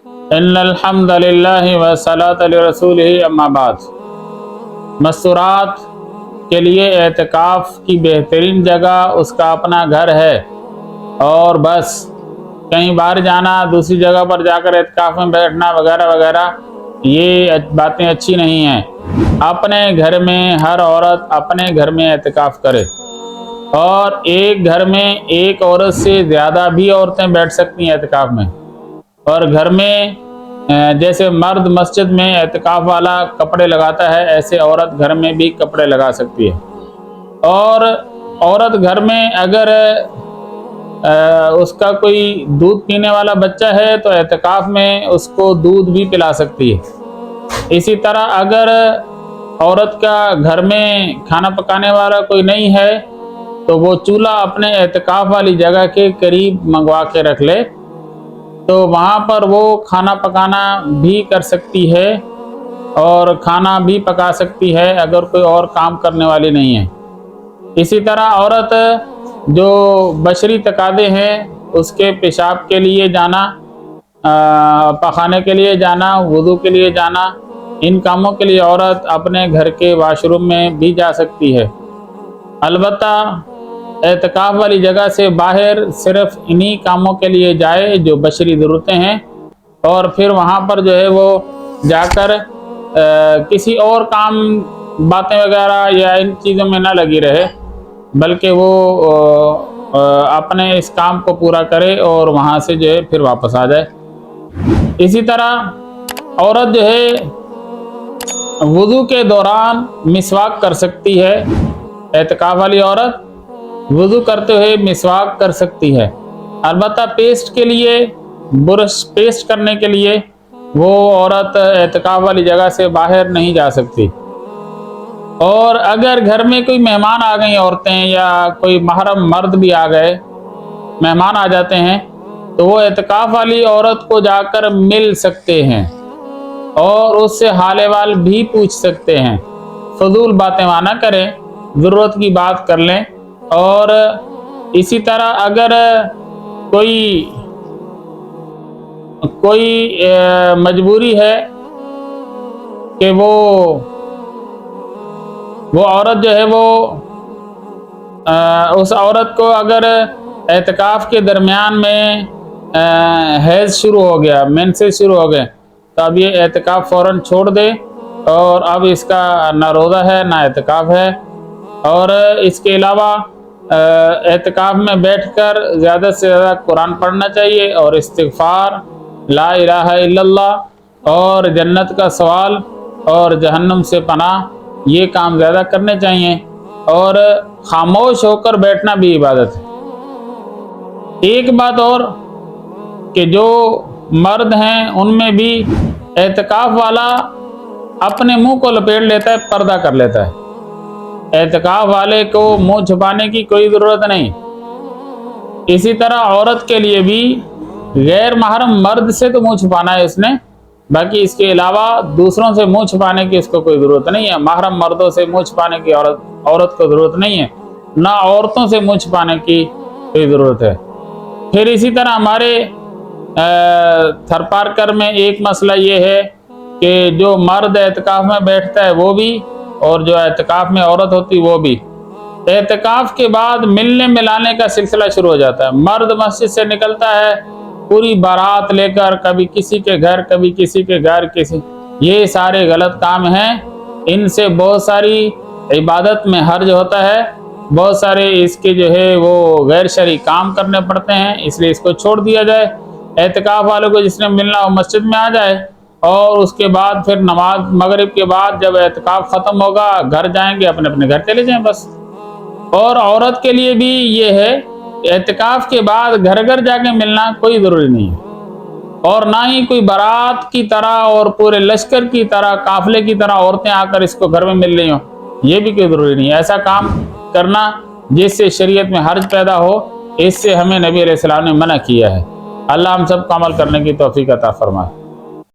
ان الحمد للہ والصلاۃ علی رسولہ اما بعد۔ مستورات کے لیے اعتکاف کی بہترین جگہ اس کا اپنا گھر ہے، اور بس کہیں باہر جانا، دوسری جگہ پر جا کر اعتکاف میں بیٹھنا وغیرہ وغیرہ یہ باتیں اچھی نہیں ہیں۔ اپنے گھر میں ہر عورت اپنے گھر میں اعتکاف کرے، اور ایک گھر میں ایک عورت سے زیادہ بھی عورتیں بیٹھ سکتی ہیں اعتکاف میں۔ اور گھر میں جیسے مرد مسجد میں اعتکاف والا کپڑے لگاتا ہے، ایسے عورت گھر میں بھی کپڑے لگا سکتی ہے۔ اور عورت گھر میں اگر اس کا کوئی دودھ پینے والا بچہ ہے تو اعتکاف میں اس کو دودھ بھی پلا سکتی ہے۔ اسی طرح اگر عورت کا گھر میں کھانا پکانے والا کوئی نہیں ہے تو وہ چولہا اپنے اعتکاف والی جگہ کے قریب منگوا کے رکھ لے، تو وہاں پر وہ کھانا پکانا بھی کر سکتی ہے اور کھانا بھی پکا سکتی ہے اگر کوئی اور کام کرنے والی نہیں ہے۔ اسی طرح عورت جو بشری تقاضے ہیں، اس کے پیشاب کے لیے جانا، پخانے کے لیے جانا، وضو کے لیے جانا، ان کاموں کے لیے عورت اپنے گھر کے واش روم میں بھی جا سکتی ہے۔ البتہ اعتکاف والی جگہ سے باہر صرف انہی کاموں کے لیے جائے جو بشری ضرورتیں ہیں، اور پھر وہاں پر جو ہے وہ جا کر کسی اور کام، باتیں وغیرہ یا ان چیزوں میں نہ لگی رہے، بلکہ وہ اپنے اس کام کو پورا کرے اور وہاں سے جو ہے پھر واپس آ جائے۔ اسی طرح عورت جو ہے وضو کے دوران مسواک کر سکتی ہے۔ اعتکاف والی عورت وضو کرتے ہوئے مسواک کر سکتی ہے، البتہ پیسٹ کے لیے، برش پیسٹ کرنے کے لیے وہ عورت اعتکاف والی جگہ سے باہر نہیں جا سکتی۔ اور اگر گھر میں کوئی مہمان آ گئی عورتیں یا کوئی محرم مرد بھی آ گئے، مہمان آ جاتے ہیں، تو وہ اعتکاف والی عورت کو جا کر مل سکتے ہیں اور اس سے حال احوال بھی پوچھ سکتے ہیں۔ فضول باتیں نہ کریں، ضرورت کی بات کر لیں۔ اور اسی طرح اگر کوئی مجبوری ہے کہ وہ عورت جو ہے وہ اس عورت کو اگر اعتکاف کے درمیان میں حیض شروع ہو گیا، مینسز شروع ہو گئے، تو اب یہ اعتکاف فوراً چھوڑ دے، اور اب اس کا نہ روزہ ہے نہ اعتکاف ہے۔ اور اس کے علاوہ اعتکاف میں بیٹھ کر زیادہ سے زیادہ قرآن پڑھنا چاہیے، اور استغفار، لا الہ الا اللہ، اور جنت کا سوال اور جہنم سے پناہ، یہ کام زیادہ کرنے چاہیے۔ اور خاموش ہو کر بیٹھنا بھی عبادت ہے۔ ایک بات اور کہ جو مرد ہیں ان میں بھی اعتکاف والا اپنے منہ کو لپیٹ لیتا ہے، پردہ کر لیتا ہے۔ اعتکاف والے کو منہ چھپانے کی کوئی ضرورت نہیں۔ اسی طرح عورت کے لیے بھی غیر محرم مرد سے تو منہ چھپانا ہے اس نے، باقی اس کے علاوہ دوسروں سے منہ چھپانے کی اس کو کوئی ضرورت نہیں ہے۔ محرم مردوں سے منہ چھپانے کی عورت کو ضرورت نہیں ہے، نہ عورتوں سے منہ چھپانے کی کوئی ضرورت ہے۔ پھر اسی طرح ہمارے تھرپارکر میں ایک مسئلہ یہ ہے کہ جو مرد اعتکاف میں بیٹھتا ہے وہ بھی، اور جو اعتکاف میں عورت ہوتی وہ بھی، اعتکاف کے بعد ملنے ملانے کا سلسلہ شروع ہو جاتا ہے۔ مرد مسجد سے نکلتا ہے پوری بارات لے کر، کبھی کسی کے گھر، کبھی کسی کے گھر، یہ سارے غلط کام ہیں۔ ان سے بہت ساری عبادت میں حرج ہوتا ہے، بہت سارے اس کے جو ہے وہ غیر شرعی کام کرنے پڑتے ہیں، اس لیے اس کو چھوڑ دیا جائے۔ اعتکاف والوں کو جس نے ملنا ہو مسجد میں آ جائے، اور اس کے بعد پھر نماز مغرب کے بعد جب اعتکاف ختم ہوگا گھر جائیں گے، اپنے اپنے گھر چلے جائیں بس۔ اور عورت کے لیے بھی یہ ہے کہ اعتکاف کے بعد گھر گھر جا کے ملنا کوئی ضروری نہیں ہے، اور نہ ہی کوئی بارات کی طرح اور پورے لشکر کی طرح، قافلے کی طرح عورتیں آ کر اس کو گھر میں مل رہی ہوں، یہ بھی کوئی ضروری نہیں ہے۔ ایسا کام کرنا جس سے شریعت میں حرج پیدا ہو، اس سے ہمیں نبی علیہ السلام نے منع کیا ہے۔ اللہ ہم سب کو عمل کرنے کی توفیق عطا فرمائے۔